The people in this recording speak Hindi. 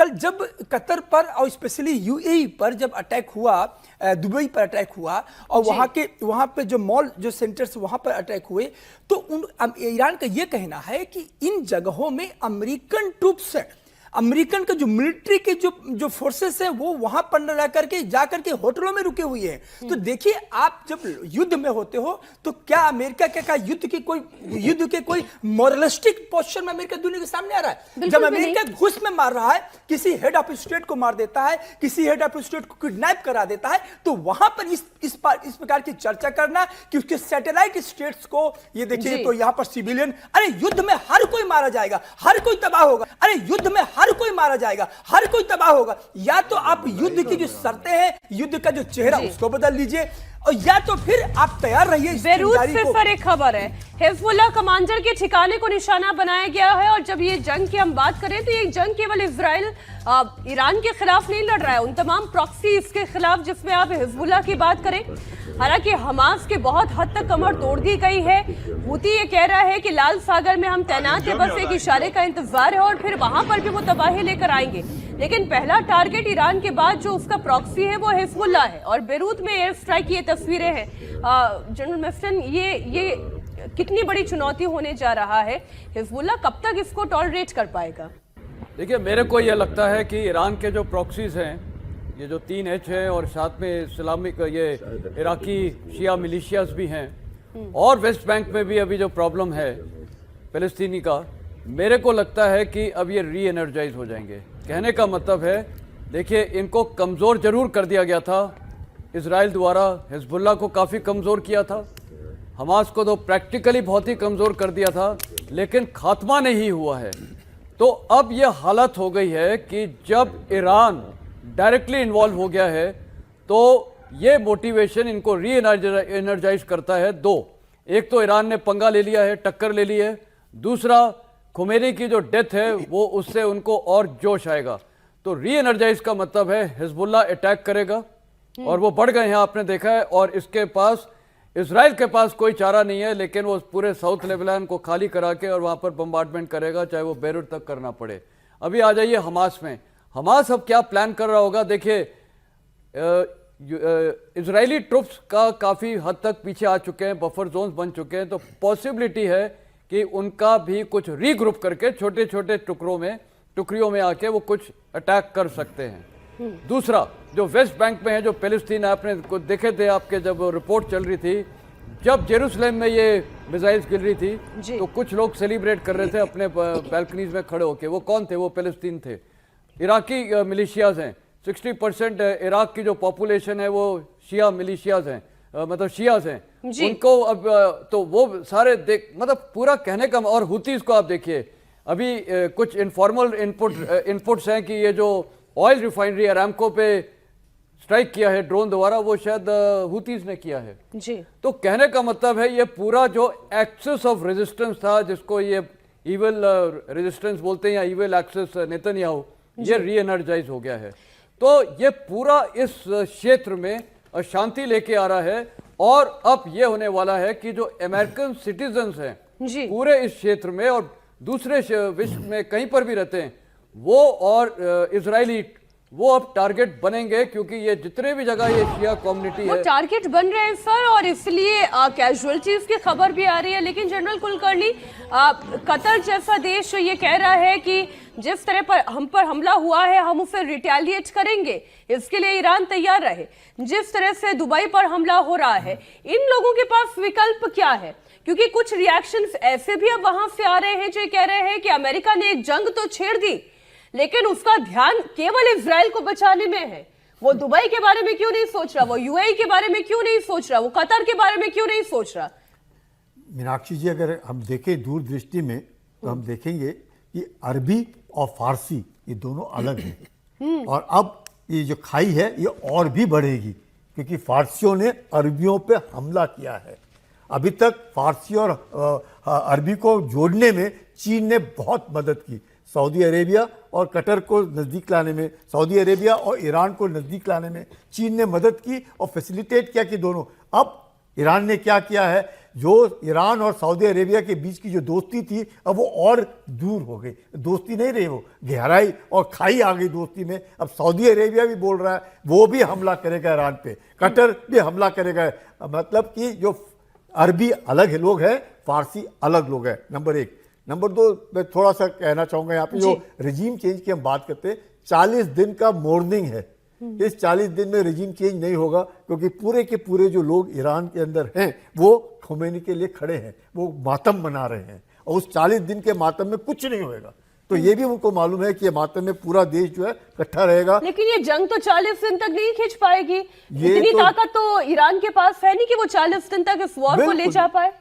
कल जब कतर पर और स्पेशली यूएई पर जब अटैक हुआ, दुबई पर अटैक हुआ और वहां पे जो मॉल जो सेंटर्स वहां पर अटैक हुए, तो ईरान का ये कहना है कि इन जगहों में अमेरिकन ट्रूप्स हैं, अमेरिकन का जो मिलिट्री के जो फोर्सेस हैं वो वहां पर न रह करके जाकर के होटलों में रुके हुए हैं। तो देखिए, आप जब युद्ध में होते हो तो क्या अमेरिका क्या युद्ध के कोई मोरलिस्टिक पोजीशन में अमेरिका दुनिया के सामने आ रहा है? जब अमेरिका घुस में मार रहा है, किसी हेड ऑफ स्टेट को मार देता है, किसी हेड ऑफ स्टेट को किडनैप करा देता है, तो वहां पर इस प्रकार की चर्चा करना कि उसके सैटेलाइट स्टेट्स को ये देखिए, तो यहां पर सिविलियन, अरे युद्ध में हर कोई मारा जाएगा, हर कोई तबाह होगा, अरे युद्ध में हर कोई मारा जाएगा, हर कोई तबाह होगा। या तो आप युद्ध की जो शर्तें हैं, युद्ध का जो चेहरा उसको बदल लीजिए, और या तो फिर आप तैयार रहिए। बेरूत से सर एक खबर है, हिजबुल्लाह कमांडर के ठिकाने को निशाना बनाया गया है। और जब ये जंग की हम बात करें तो ये जंग केवल इजराइल ईरान के खिलाफ नहीं लड़ रहा है, उन तमाम प्रॉक्सीज के खिलाफ जिसमें आप हिजबुल्लाह की बात करें। हालांकि हमास के बहुत हद तक कमर तोड़ दी गई है। हूती ये कह रहा है कि लाल सागर में हम तैनात है, बस एक इशारे का इंतजार है और फिर वहां पर भी वो तबाही लेकर आएंगे। लेकिन पहला टारगेट ईरान के बाद जो उसका प्रॉक्सी है वो हिजबुल्लाह है। और बेरूत में एयर स्ट्राइक की ये तस्वीरें हैं। जनरल मिफ्टन, ये कितनी बड़ी चुनौती होने जा रहा है? हिजबुल्लाह कब तक इसको टॉलरेट कर पाएगा? देखिए, मेरे को यह लगता है कि ईरान के जो प्रॉक्सीज हैं, ये जो 3H है और साथ में इस्लामिक ये इराकी शिया मिलिशियाज भी हैं, और वेस्ट बैंक में भी अभी जो प्रॉब्लम है फ़लस्तीनी का, मेरे को लगता है कि अब ये री एनर्जाइज हो जाएंगे। कहने का मतलब है, देखिए, इनको कमज़ोर जरूर कर दिया गया था इजराइल द्वारा, हिजबुल्लाह को काफ़ी कमज़ोर किया था, हमास को तो प्रैक्टिकली बहुत ही कमज़ोर कर दिया था, लेकिन खात्मा नहीं हुआ है। तो अब ये हालत हो गई है कि जब ईरान डायरेक्टली इन्वॉल्व हो गया है तो ये मोटिवेशन इनको री एनर्जाइज करता है। दो, एक तो ईरान ने पंगा ले लिया है, टक्कर ले ली है, दूसरा खुमैनी की जो डेथ है वो उससे उनको और जोश आएगा। तो री एनर्जाइज का मतलब है हिजबुल्लाह अटैक करेगा, और वो बढ़ गए हैं, आपने देखा है। और इसके पास, इजराइल के पास कोई चारा नहीं है, लेकिन वो पूरे साउथ लेबनान को खाली करा के और वहाँ पर बम्बार्डमेंट करेगा, चाहे वो बेरूत तक करना पड़े। अभी आ जाइए हमास में। हमास अब क्या प्लान कर रहा होगा? देखिए, इजरायली ट्रुप्स का काफ़ी हद तक पीछे आ चुके हैं, बफर जोन्स बन चुके हैं, तो पॉसिबिलिटी है कि उनका भी कुछ रीग्रुप करके छोटे छोटे टुकड़ियों में आके वो कुछ अटैक कर सकते हैं। दूसरा, जो वेस्ट बैंक में है, जो फ़लस्तीन, आपने कुछ देखे थे, आपके जब रिपोर्ट चल रही थी, जब जेरूसलम में ये मिसाइल्स गिर रही थी तो कुछ लोग सेलिब्रेट कर रहे थे अपने बैल्कनीज में खड़े होके। वो कौन थे? वो फ़लस्तीन थे, इराकी मिलिशियाज हैं। 60% इराक की जो पॉपुलेशन है वो शिया मिलिशियाज हैं, मतलब शियाज हैं। उनको अब तो वो सारे मतलब पूरा कहने का। और हुतीज को आप देखिए, अभी कुछ इनफॉर्मल इनपुट्स हैं कि ये जो ऑयल रिफाइनरी अरामको पे स्ट्राइक किया है ड्रोन द्वारा, वो शायद हुतीज ने किया है जी। तो कहने का मतलब है, ये पूरा जो एक्सेस ऑफ रेजिस्टेंस था, जिसको ये इविल रेजिस्टेंस बोलते हैं या इविल एक्सेस नेतन्याहू, ये री एनर्जाइज हो गया है। तो ये पूरा इस क्षेत्र में अशांति लेके आ रहा है। और अब ये होने वाला है कि जो अमेरिकन सिटीजन्स हैं पूरे इस क्षेत्र में और दूसरे विश्व में कहीं पर भी रहते हैं, वो और इजरायली, वो अब टारगेट बनेंगे, क्योंकि ये जितने भी जगह ये शिया कम्युनिटी है, टारगेट बन रहे हैं सर। और इसलिए कैजुअलिटीज की खबर भी आ रही है। लेकिन जनरल कुलकर्णी, कतर जैसा देश ये कह रहा है कि जिस तरह पर हम पर हमला हुआ है हम उसे रिटेलिएट करेंगे, इसके लिए ईरान तैयार रहे। जिस तरह से दुबई पर हमला हो रहा है, इन लोगों के पास विकल्प क्या है? क्योंकि कुछ रिएक्शंस ऐसे भी अब वहां से आ रहे हैं जो कह रहे हैं कि अमेरिका ने एक जंग तो छेड़ दी, लेकिन उसका ध्यान केवल इजराइल को बचाने में है। वो दुबई के बारे में क्यों नहीं सोच रहा? वो यूएई के बारे में क्यों नहीं सोच रहा? वो कतर के बारे में क्यों नहीं सोच रहा? मीनाक्षी जी, अगर हम देखें दूरदृष्टि में तो हम देखेंगे कि अरबी और फारसी ये दोनों अलग हैं। और अब ये जो खाई है ये और भी बढ़ेगी, क्योंकि फारसियों ने अरबियों पे हमला किया है। अभी तक फारसी और अरबी को जोड़ने में चीन ने बहुत मदद की। सऊदी अरेबिया और कतर को नज़दीक लाने में, सऊदी अरेबिया और ईरान को नज़दीक लाने में चीन ने मदद की और फैसिलिटेट किया कि दोनों। अब ईरान ने क्या किया है जो ईरान और सऊदी अरेबिया के बीच की जो दोस्ती थी अब वो और दूर हो गई, दोस्ती नहीं रही, वो गहराई और खाई आ गई दोस्ती में। अब सऊदी अरेबिया भी बोल रहा है वो भी हमला करेगा ईरान पे, कतर भी हमला करेगा। मतलब कि जो अरबी अलग लोग हैं, फारसी अलग लोग हैं, नंबर एक। नंबर दो, मैं थोड़ा सा कहना चाहूंगा यहाँ पे, जो रिजीम चेंज की हम बात करते हैं, 40 दिन का मॉर्निंग है। इस 40 दिन में रिजीम चेंज नहीं होगा, क्योंकि पूरे के पूरे जो लोग ईरान के अंदर हैं वो खोमेनी के लिए खड़े हैं, वो मातम मना रहे हैं, और उस 40 दिन के मातम में कुछ नहीं होएगा। तो ये भी उनको मालूम है कि ये मातम में पूरा देश जो है इकट्ठा रहेगा। लेकिन ये जंग तो 40 दिन तक नहीं खींच पाएगी, ये इतनी तो- ताकत तो ईरान के पास है नहीं कि वो 40 दिन तक इस वॉर को ले बिल्कुल। जा पाए।